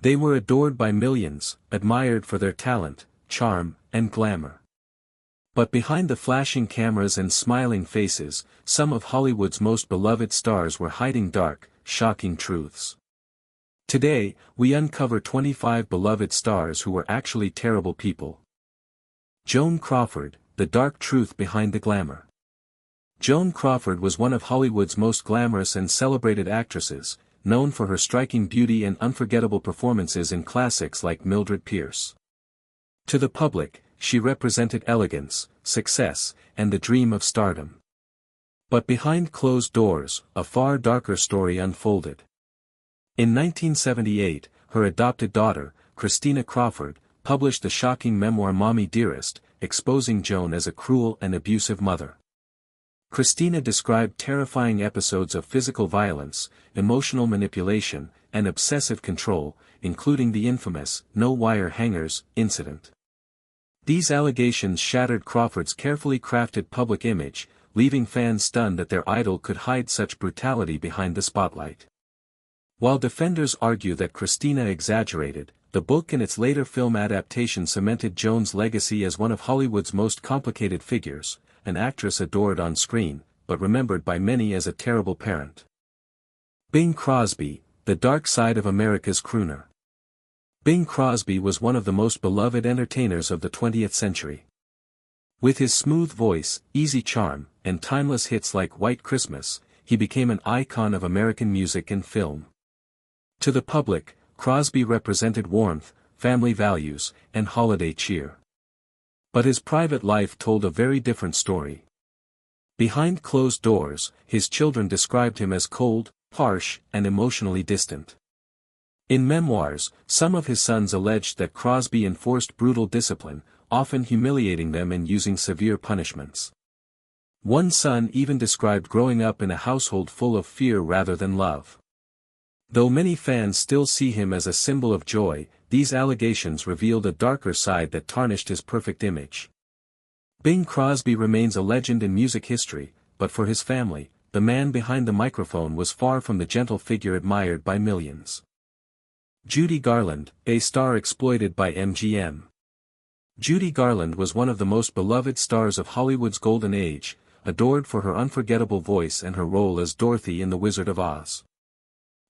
They were adored by millions, admired for their talent, charm, and glamour. But behind the flashing cameras and smiling faces, some of Hollywood's most beloved stars were hiding dark, shocking truths. Today, we uncover 25 beloved stars who were actually terrible people. Joan Crawford, the dark truth behind the glamour. Joan Crawford was one of Hollywood's most glamorous and celebrated actresses, known for her striking beauty and unforgettable performances in classics like Mildred Pierce. To the public, she represented elegance, success, and the dream of stardom. But behind closed doors, a far darker story unfolded. In 1978, her adopted daughter, Christina Crawford, published the shocking memoir Mommy Dearest, exposing Joan as a cruel and abusive mother. Christina described terrifying episodes of physical violence, emotional manipulation, and obsessive control, including the infamous no-wire hangers incident. These allegations shattered Crawford's carefully crafted public image, leaving fans stunned that their idol could hide such brutality behind the spotlight. While defenders argue that Christina exaggerated, the book and its later film adaptation cemented Joan's legacy as one of Hollywood's most complicated figures, an actress adored on screen, but remembered by many as a terrible parent. Bing Crosby, the dark side of America's crooner. Bing Crosby was one of the most beloved entertainers of the 20th century. With his smooth voice, easy charm, and timeless hits like White Christmas, he became an icon of American music and film. To the public, Crosby represented warmth, family values, and holiday cheer. But his private life told a very different story. Behind closed doors, his children described him as cold, harsh, and emotionally distant. In memoirs, some of his sons alleged that Crosby enforced brutal discipline, often humiliating them and using severe punishments. One son even described growing up in a household full of fear rather than love. Though many fans still see him as a symbol of joy, these allegations revealed a darker side that tarnished his perfect image. Bing Crosby remains a legend in music history, but for his family, the man behind the microphone was far from the gentle figure admired by millions. Judy Garland, a star exploited by MGM. Judy Garland was one of the most beloved stars of Hollywood's golden age, adored for her unforgettable voice and her role as Dorothy in The Wizard of Oz.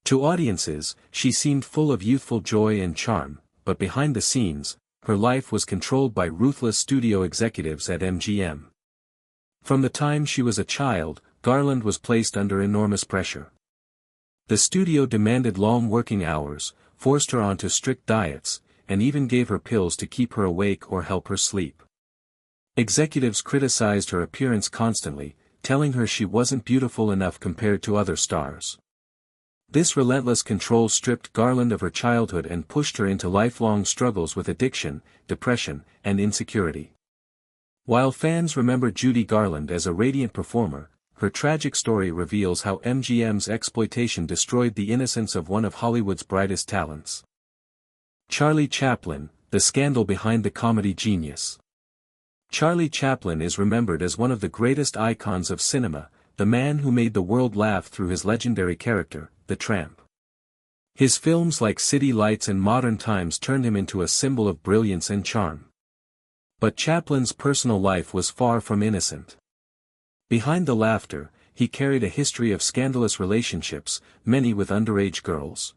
To audiences, she seemed full of youthful joy and charm, but behind the scenes, her life was controlled by ruthless studio executives at MGM. From the time she was a child, Garland was placed under enormous pressure. The studio demanded long working hours, forced her onto strict diets, and even gave her pills to keep her awake or help her sleep. Executives criticized her appearance constantly, telling her she wasn't beautiful enough compared to other stars. This relentless control stripped Garland of her childhood and pushed her into lifelong struggles with addiction, depression, and insecurity. While fans remember Judy Garland as a radiant performer, her tragic story reveals how MGM's exploitation destroyed the innocence of one of Hollywood's brightest talents. Charlie Chaplin, the scandal behind the comedy genius. Charlie Chaplin is remembered as one of the greatest icons of cinema, the man who made the world laugh through his legendary character, the Tramp. His films like City Lights and Modern Times turned him into a symbol of brilliance and charm. But Chaplin's personal life was far from innocent. Behind the laughter, he carried a history of scandalous relationships, many with underage girls.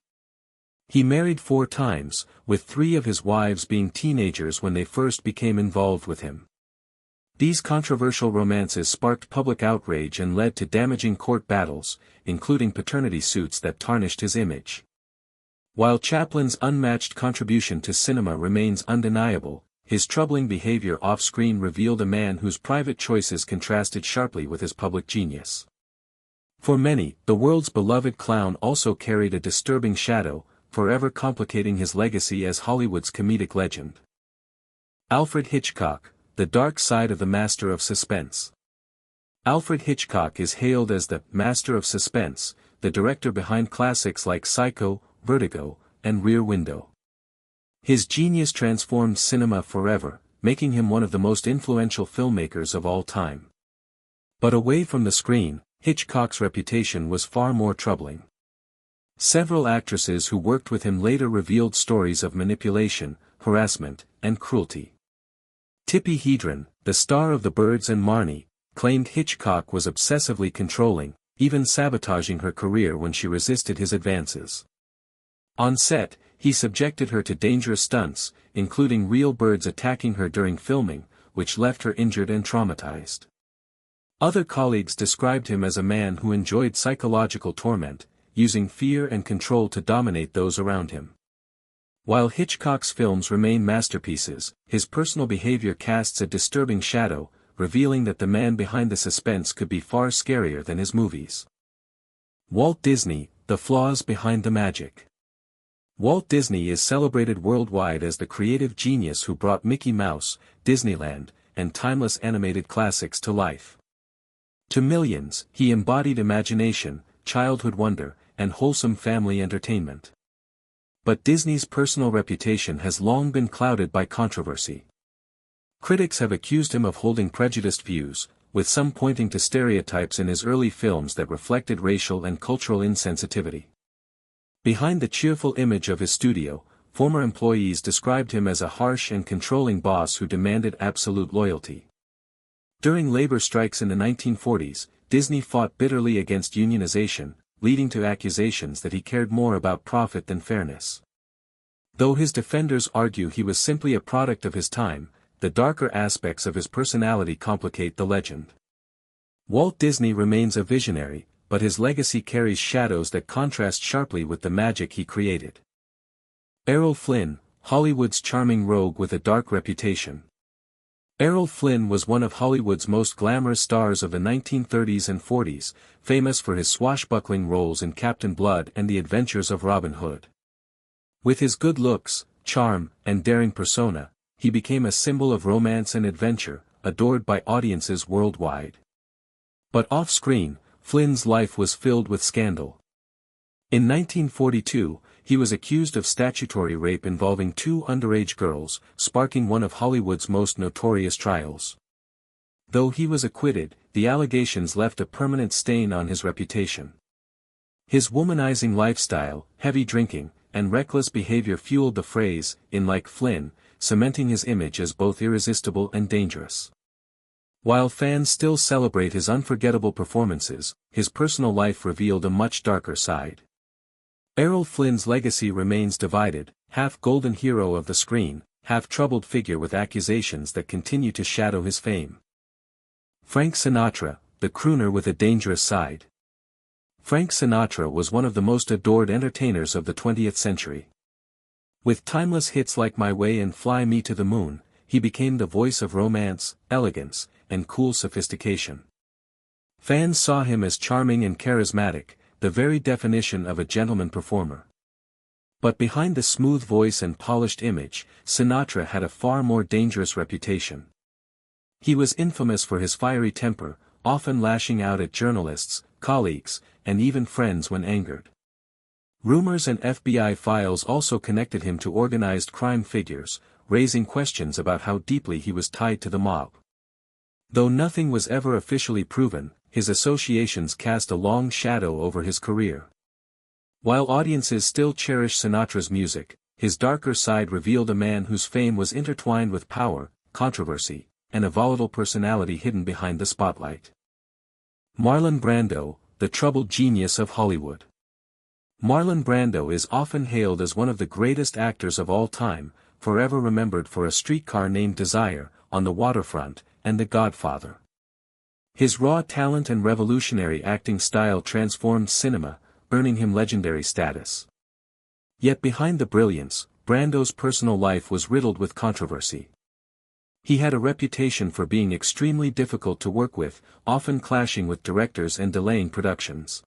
He married 4 times, with 3 of his wives being teenagers when they first became involved with him. These controversial romances sparked public outrage and led to damaging court battles, including paternity suits that tarnished his image. While Chaplin's unmatched contribution to cinema remains undeniable, his troubling behavior off-screen revealed a man whose private choices contrasted sharply with his public genius. For many, the world's beloved clown also carried a disturbing shadow, forever complicating his legacy as Hollywood's comedic legend. Alfred Hitchcock, the dark side of the master of suspense. Alfred Hitchcock is hailed as the master of suspense, the director behind classics like Psycho, Vertigo, and Rear Window. His genius transformed cinema forever, making him one of the most influential filmmakers of all time. But away from the screen, Hitchcock's reputation was far more troubling. Several actresses who worked with him later revealed stories of manipulation, harassment, and cruelty. Tippi Hedren, the star of The Birds and Marnie, claimed Hitchcock was obsessively controlling, even sabotaging her career when she resisted his advances. On set, he subjected her to dangerous stunts, including real birds attacking her during filming, which left her injured and traumatized. Other colleagues described him as a man who enjoyed psychological torment, using fear and control to dominate those around him. While Hitchcock's films remain masterpieces, his personal behavior casts a disturbing shadow, revealing that the man behind the suspense could be far scarier than his movies. Walt Disney, the flaws behind the magic. Walt Disney is celebrated worldwide as the creative genius who brought Mickey Mouse, Disneyland, and timeless animated classics to life. To millions, he embodied imagination, childhood wonder, and wholesome family entertainment. But Disney's personal reputation has long been clouded by controversy. Critics have accused him of holding prejudiced views, with some pointing to stereotypes in his early films that reflected racial and cultural insensitivity. Behind the cheerful image of his studio, former employees described him as a harsh and controlling boss who demanded absolute loyalty. During labor strikes in the 1940s, Disney fought bitterly against unionization, leading to accusations that he cared more about profit than fairness. Though his defenders argue he was simply a product of his time, the darker aspects of his personality complicate the legend. Walt Disney remains a visionary, but his legacy carries shadows that contrast sharply with the magic he created. Errol Flynn, Hollywood's charming rogue with a dark reputation. Errol Flynn was one of Hollywood's most glamorous stars of the 1930s and 40s, famous for his swashbuckling roles in Captain Blood and The Adventures of Robin Hood. With his good looks, charm, and daring persona, he became a symbol of romance and adventure, adored by audiences worldwide. But off-screen, Flynn's life was filled with scandal. In 1942, he was accused of statutory rape involving two underage girls, sparking one of Hollywood's most notorious trials. Though he was acquitted, the allegations left a permanent stain on his reputation. His womanizing lifestyle, heavy drinking, and reckless behavior fueled the phrase, "in like Flynn," cementing his image as both irresistible and dangerous. While fans still celebrate his unforgettable performances, his personal life revealed a much darker side. Errol Flynn's legacy remains divided, half golden hero of the screen, half troubled figure with accusations that continue to shadow his fame. Frank Sinatra, the crooner with a dangerous side. Frank Sinatra was one of the most adored entertainers of the 20th century. With timeless hits like My Way and Fly Me to the Moon, he became the voice of romance, elegance, and cool sophistication. Fans saw him as charming and charismatic, the very definition of a gentleman performer. But behind the smooth voice and polished image, Sinatra had a far more dangerous reputation. He was infamous for his fiery temper, often lashing out at journalists, colleagues, and even friends when angered. Rumors and FBI files also connected him to organized crime figures, raising questions about how deeply he was tied to the mob. Though nothing was ever officially proven, his associations cast a long shadow over his career. While audiences still cherish Sinatra's music, his darker side revealed a man whose fame was intertwined with power, controversy, and a volatile personality hidden behind the spotlight. Marlon Brando, the troubled genius of Hollywood. Marlon Brando is often hailed as one of the greatest actors of all time, forever remembered for A Streetcar Named Desire, On the Waterfront, and The Godfather. His raw talent and revolutionary acting style transformed cinema, earning him legendary status. Yet behind the brilliance, Brando's personal life was riddled with controversy. He had a reputation for being extremely difficult to work with, often clashing with directors and delaying productions.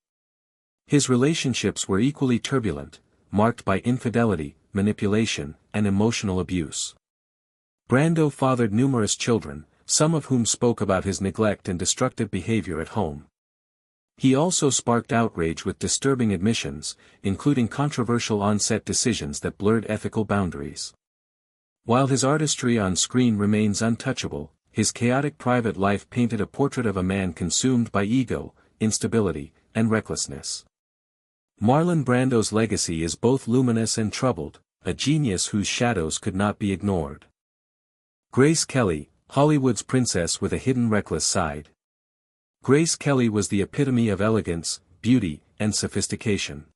His relationships were equally turbulent, marked by infidelity, manipulation, and emotional abuse. Brando fathered numerous children, some of whom spoke about his neglect and destructive behavior at home. He also sparked outrage with disturbing admissions, including controversial on-set decisions that blurred ethical boundaries. While his artistry on screen remains untouchable, his chaotic private life painted a portrait of a man consumed by ego, instability, and recklessness. Marlon Brando's legacy is both luminous and troubled, a genius whose shadows could not be ignored. Grace Kelly, Hollywood's princess with a hidden reckless side. Grace Kelly was the epitome of elegance, beauty, and sophistication.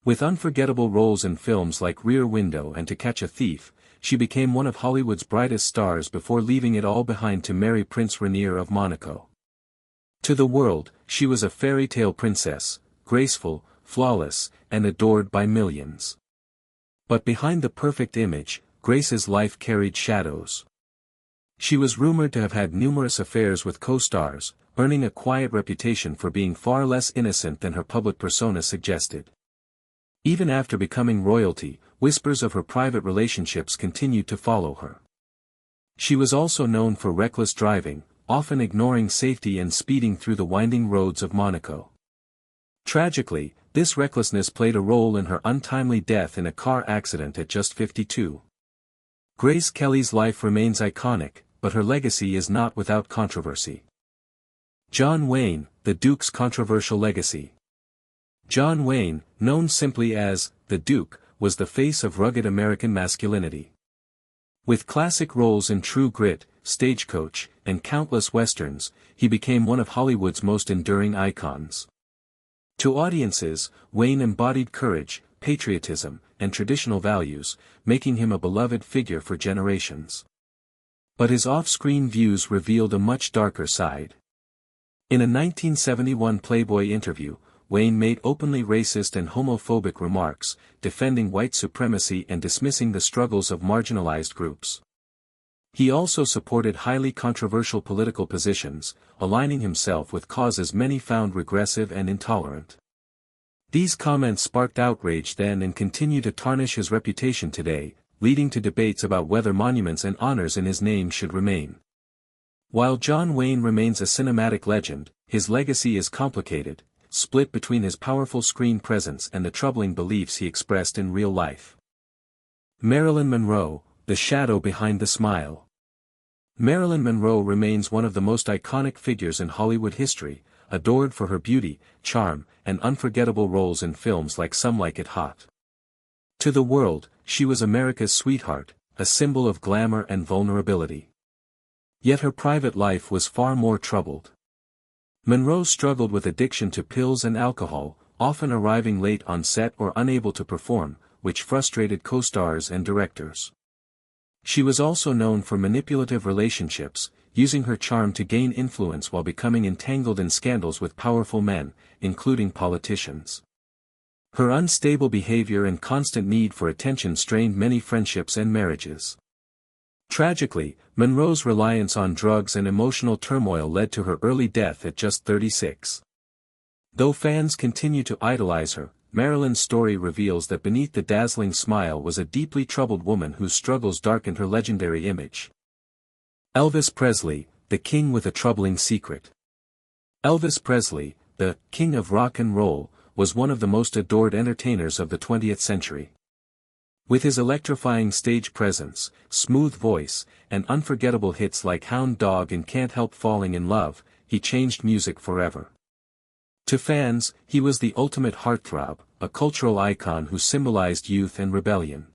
With unforgettable roles in films like Rear Window and To Catch a Thief, she became one of Hollywood's brightest stars before leaving it all behind to marry Prince Rainier of Monaco. To the world, she was a fairy tale princess, graceful, flawless, and adored by millions. But behind the perfect image, Grace's life carried shadows. She was rumored to have had numerous affairs with co-stars, earning a quiet reputation for being far less innocent than her public persona suggested. Even after becoming royalty, whispers of her private relationships continued to follow her. She was also known for reckless driving, often ignoring safety and speeding through the winding roads of Monaco. Tragically, this recklessness played a role in her untimely death in a car accident at just 52. Grace Kelly's life remains iconic, but her legacy is not without controversy. John Wayne, the Duke's controversial legacy. John Wayne, known simply as the Duke, was the face of rugged American masculinity. With classic roles in True Grit, Stagecoach, and countless westerns, he became one of Hollywood's most enduring icons. To audiences, Wayne embodied courage, patriotism, and traditional values, making him a beloved figure for generations. But his off-screen views revealed a much darker side. In a 1971 Playboy interview, Wayne made openly racist and homophobic remarks, defending white supremacy and dismissing the struggles of marginalized groups. He also supported highly controversial political positions, aligning himself with causes many found regressive and intolerant. These comments sparked outrage then and continue to tarnish his reputation today, leading to debates about whether monuments and honors in his name should remain. While John Wayne remains a cinematic legend, his legacy is complicated, split between his powerful screen presence and the troubling beliefs he expressed in real life. Marilyn Monroe, the shadow behind the smile. Marilyn Monroe remains one of the most iconic figures in Hollywood history, adored for her beauty, charm, and unforgettable roles in films like Some Like It Hot. To the world, she was America's sweetheart, a symbol of glamour and vulnerability. Yet her private life was far more troubled. Monroe struggled with addiction to pills and alcohol, often arriving late on set or unable to perform, which frustrated co-stars and directors. She was also known for manipulative relationships, using her charm to gain influence while becoming entangled in scandals with powerful men, including politicians. Her unstable behavior and constant need for attention strained many friendships and marriages. Tragically, Monroe's reliance on drugs and emotional turmoil led to her early death at just 36. Though fans continue to idolize her, Marilyn's story reveals that beneath the dazzling smile was a deeply troubled woman whose struggles darkened her legendary image. Elvis Presley, the king with a troubling secret. Elvis Presley, the king of rock and roll, was one of the most adored entertainers of the 20th century. With his electrifying stage presence, smooth voice, and unforgettable hits like Hound Dog and Can't Help Falling in Love, he changed music forever. To fans, he was the ultimate heartthrob, a cultural icon who symbolized youth and rebellion.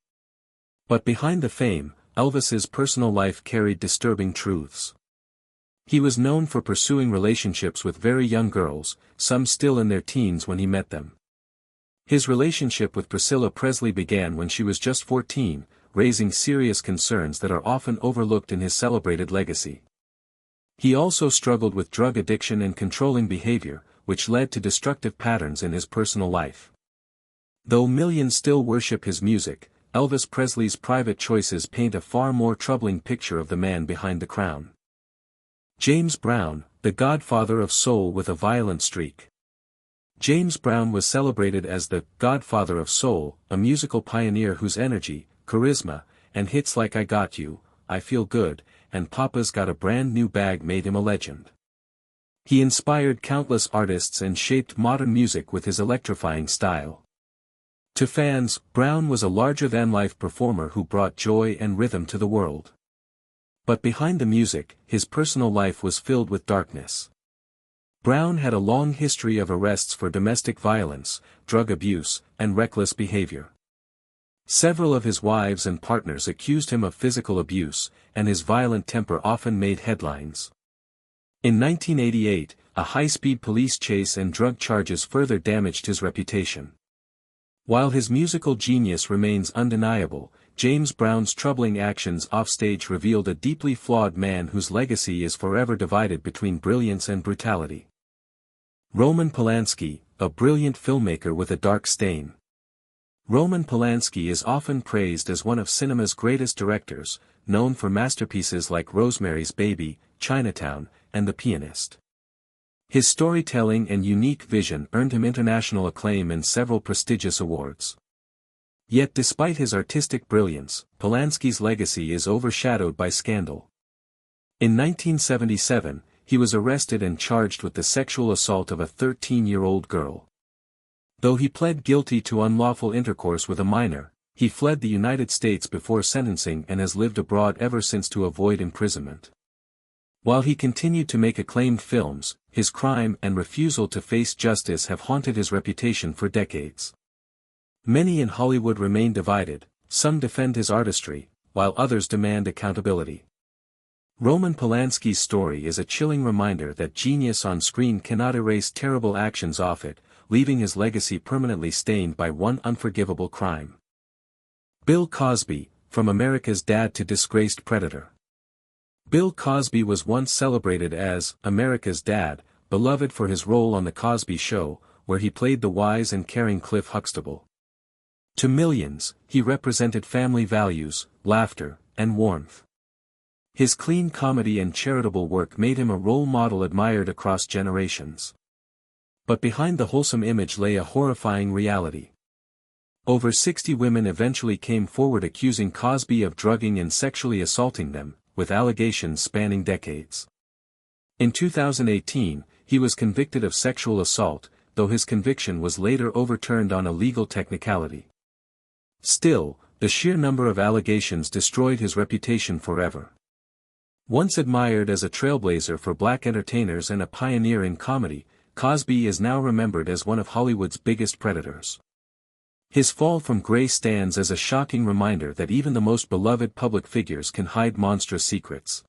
But behind the fame, Elvis's personal life carried disturbing truths. He was known for pursuing relationships with very young girls, some still in their teens when he met them. His relationship with Priscilla Presley began when she was just 14, raising serious concerns that are often overlooked in his celebrated legacy. He also struggled with drug addiction and controlling behavior, which led to destructive patterns in his personal life. Though millions still worship his music, Elvis Presley's private choices paint a far more troubling picture of the man behind the crown. James Brown, the godfather of soul with a violent streak. James Brown was celebrated as the godfather of soul, a musical pioneer whose energy, charisma, and hits like I Got You, I Feel Good, and Papa's Got a Brand New Bag made him a legend. He inspired countless artists and shaped modern music with his electrifying style. To fans, Brown was a larger-than-life performer who brought joy and rhythm to the world. But behind the music, his personal life was filled with darkness. Brown had a long history of arrests for domestic violence, drug abuse, and reckless behavior. Several of his wives and partners accused him of physical abuse, and his violent temper often made headlines. In 1988, a high-speed police chase and drug charges further damaged his reputation. While his musical genius remains undeniable, James Brown's troubling actions offstage revealed a deeply flawed man whose legacy is forever divided between brilliance and brutality. Roman Polanski, a brilliant filmmaker with a dark stain. Roman Polanski is often praised as one of cinema's greatest directors, known for masterpieces like Rosemary's Baby, Chinatown, and The Pianist. His storytelling and unique vision earned him international acclaim and several prestigious awards. Yet despite his artistic brilliance, Polanski's legacy is overshadowed by scandal. In 1977, he was arrested and charged with the sexual assault of a 13-year-old girl. Though he pled guilty to unlawful intercourse with a minor, he fled the United States before sentencing and has lived abroad ever since to avoid imprisonment. While he continued to make acclaimed films, his crime and refusal to face justice have haunted his reputation for decades. Many in Hollywood remain divided, some defend his artistry, while others demand accountability. Roman Polanski's story is a chilling reminder that genius on screen cannot erase terrible actions off it, leaving his legacy permanently stained by one unforgivable crime. Bill Cosby, from America's Dad to Disgraced Predator. Bill Cosby was once celebrated as America's Dad, beloved for his role on The Cosby Show, where he played the wise and caring Cliff Huxtable. To millions, he represented family values, laughter, and warmth. His clean comedy and charitable work made him a role model admired across generations. But behind the wholesome image lay a horrifying reality. Over 60 women eventually came forward accusing Cosby of drugging and sexually assaulting them, with allegations spanning decades. In 2018, he was convicted of sexual assault, though his conviction was later overturned on a legal technicality. Still, the sheer number of allegations destroyed his reputation forever. Once admired as a trailblazer for black entertainers and a pioneer in comedy, Cosby is now remembered as one of Hollywood's biggest predators. His fall from grace stands as a shocking reminder that even the most beloved public figures can hide monstrous secrets.